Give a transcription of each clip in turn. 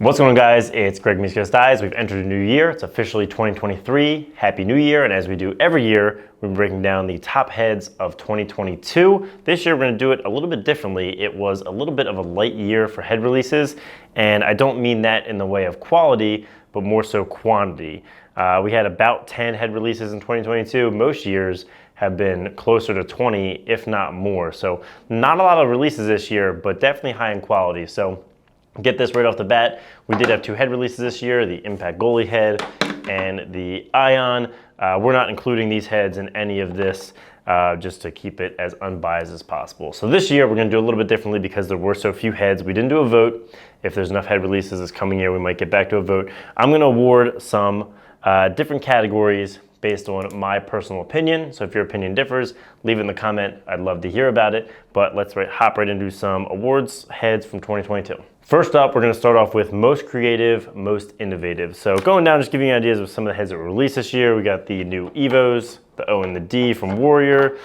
What's going on, guys? It's Greg Styles. We've entered a new year. It's officially 2023. Happy New Year. And as we do every year, we're breaking down the top heads of 2022. This year, we're going to do it a little bit differently. It was a little bit of a light year for head releases. And I don't mean that in the way of quality, but more so quantity. We had about 10 head releases in 2022. Most years have been closer to 20, if not more. So not a lot of releases this year, but definitely high in quality. So get this right off the bat. We did have two head releases this year, the Impact Goalie head and the Ion. We're not including these heads in any of this just to keep it as unbiased as possible. So this year we're gonna do a little bit differently because there were so few heads. We didn't do a vote. If there's enough head releases this coming year, we might get back to a vote. I'm gonna award some different categories based on my personal opinion. So if your opinion differs, leave it in the comment. I'd love to hear about it. But let's hop right into some awards heads from 2022. First up, we're gonna start off with most creative, most innovative. So going down, just giving you ideas of some of the heads that were released this year. We got the new Evos, the O and the D from Warrior.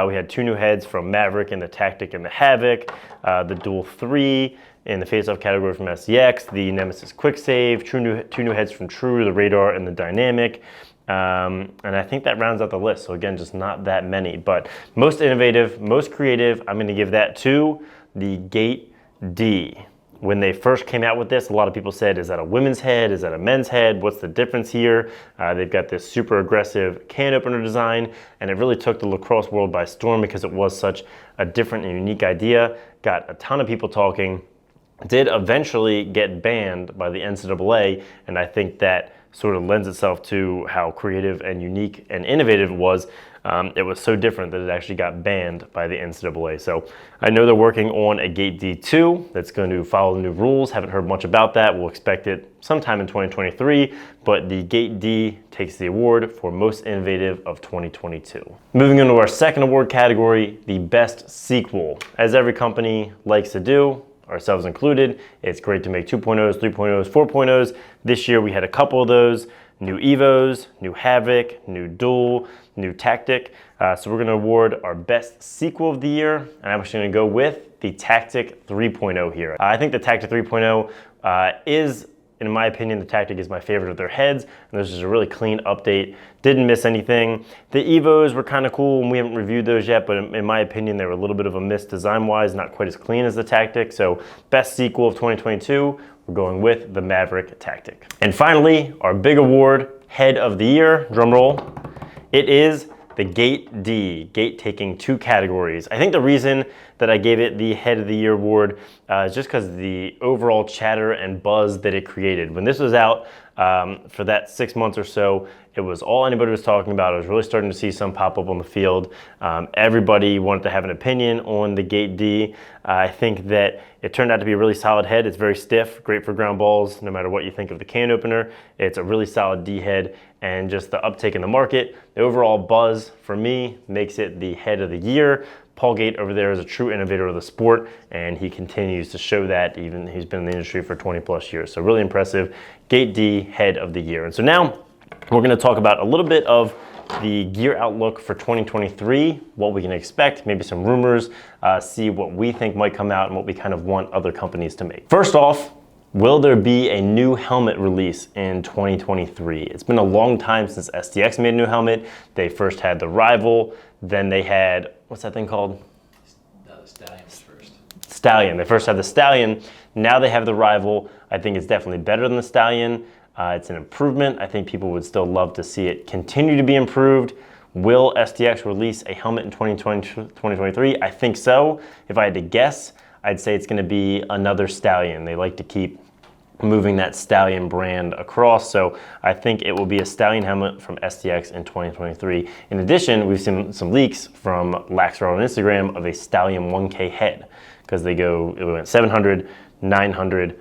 We had two new heads from Maverick and the Tactic and the Havoc. The Dual 3 in the face-off category from SCX, the Nemesis Quick Save, two new heads from True, the Radar and the Dynamic. And I think that rounds out the list. So again, just not that many, but most innovative, most creative, I'm gonna give that to the Gate D. When they first came out with this, a lot of people said, is that a women's head? Is that a men's head? What's the difference here? They've got this super aggressive can opener design, and it really took the lacrosse world by storm because it was such a different and unique idea. Got a ton of people talking. Did eventually get banned by the NCAA, and I think that sort of lends itself to how creative and unique and innovative it was. It was so different that it actually got banned by the NCAA. So I know they're working on a Gate D2 that's going to follow the new rules. Haven't heard much about that. We'll expect it sometime in 2023, but the Gate D takes the award for most innovative of 2022. Moving into our second award category, the best sequel. As every company likes to do, ourselves included, it's great to make 2.0s, 3.0s, 4.0s. This year we had a couple of those. New Evos, new Havoc, new Dual, new Tactic. So we're gonna award our best sequel of the year, and I'm actually gonna go with the Tactic 3.0 here. I think the Tactic 3.0 is, in my opinion, the Tactic is my favorite of their heads, and this is a really clean update. Didn't miss anything. The Evos were kind of cool, and we haven't reviewed those yet, but in my opinion, they were a little bit of a miss design-wise, not quite as clean as the Tactic. So best sequel of 2022, we're going with the Maverick Tactic. And finally, our big award, head of the year, drum roll, it is the Gate D, Gate taking two categories. I think the reason that I gave it the Head of the Year award is just because of the overall chatter and buzz that it created. When this was out for that 6 months or so, it was all anybody was talking about. I was really starting to see some pop up on the field. Everybody wanted to have an opinion on the Gate D. I think that it turned out to be a really solid head. It's very stiff, great for ground balls, no matter what you think of the can opener. It's a really solid D head, and just the uptake in the market, the overall buzz for me makes it the Head of the Year. Paul Gate over there is a true innovator of the sport, and he continues to show that. Even he's been in the industry for 20 plus years. So really impressive. Gate D, Head of the Year. And so now we're gonna talk about a little bit of the gear outlook for 2023, what we can expect, maybe some rumors, see what we think might come out and what we kind of want other companies to make. First off, will there be a new helmet release in 2023? It's been a long time since STX made a new helmet. They first had the Rival, then they had, what's that thing called? The Stallion was first. Stallion. They first had the Stallion, now they have the Rival. I think it's definitely better than the Stallion. It's an improvement. I think people would still love to see it continue to be improved. Will STX release a helmet in 2023? I think so. If I had to guess, I'd say it's gonna be another Stallion. They like to keep moving that Stallion brand across, so I think it will be a Stallion helmet from STX in 2023. In addition, we've seen some leaks from Lacrosse on Instagram of a Stallion 1K head, because it went 700, 900,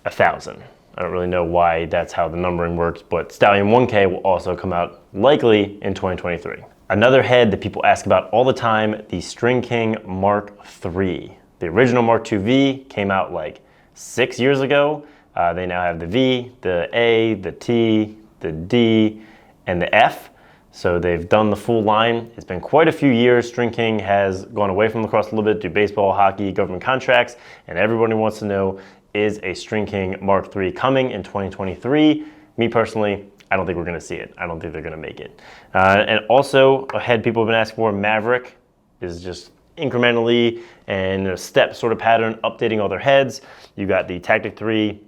1,000. I don't really know why that's how the numbering works, but Stallion 1K will also come out likely in 2023. Another head that people ask about all the time, the String King Mark III. The original Mark II-V came out like 6 years ago. They now have the V, the A, the T, the D, and the F. So they've done the full line. It's been quite a few years. String King has gone away from lacrosse a little bit, do baseball, hockey, government contracts, and everybody wants to know, is a String King Mark III coming in 2023? Me personally, I don't think we're gonna see it. I don't think they're gonna make it. And also, a head people have been asking for, Maverick, is just incrementally and a step sort of pattern updating all their heads. You got the Tactic 3,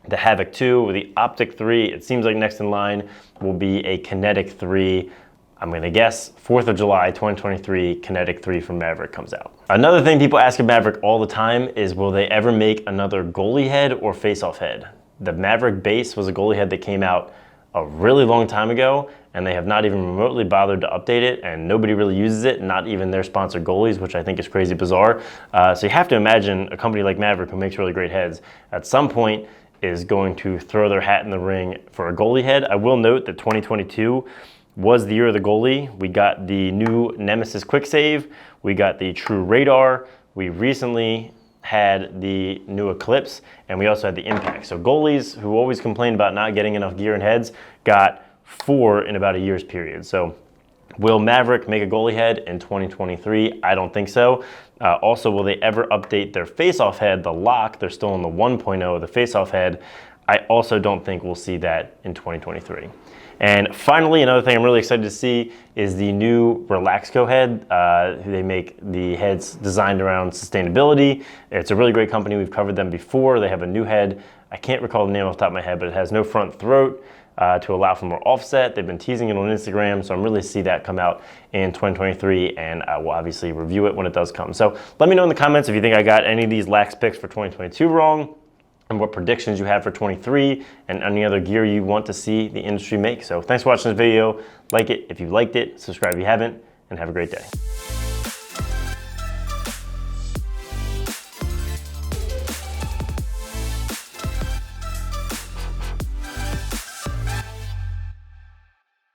the Havoc 2, the Optic 3. It seems like next in line will be a Kinetic 3. I'm gonna guess 4th of July, 2023, Kinetic 3 from Maverick comes out. Another thing people ask of Maverick all the time is, will they ever make another goalie head or face-off head? The Maverick base was a goalie head that came out a really long time ago, and they have not even remotely bothered to update it, and nobody really uses it, not even their sponsored goalies, which I think is crazy bizarre. So you have to imagine a company like Maverick, who makes really great heads, at some point is going to throw their hat in the ring for a goalie head. I will note that 2022 was the year of the goalie. We got the new Nemesis Quick Save, we got the True Radar, we recently had the new Eclipse, and we also had the Impact. So goalies who always complained about not getting enough gear and heads got 4 in about a year's period. So will Maverick make a goalie head in 2023? I don't think so. Also, will they ever update their face-off head, the lock? They're still in the 1.0 of the face-off head. I also don't think we'll see that in 2023. And finally, another thing I'm really excited to see is the new Relaxco head. They make the heads designed around sustainability. It's a really great company. We've covered them before. They have a new head. I can't recall the name off the top of my head, but it has no front throat to allow for more offset. They've been teasing it on Instagram, so I'm really see that come out in 2023, and I will obviously review it when it does come. So let me know in the comments if you think I got any of these lax picks for 2022 wrong, and what predictions you have for 23, and any other gear you want to see the industry make. So thanks for watching this video. Like it if you liked it, subscribe if you haven't, and have a great day.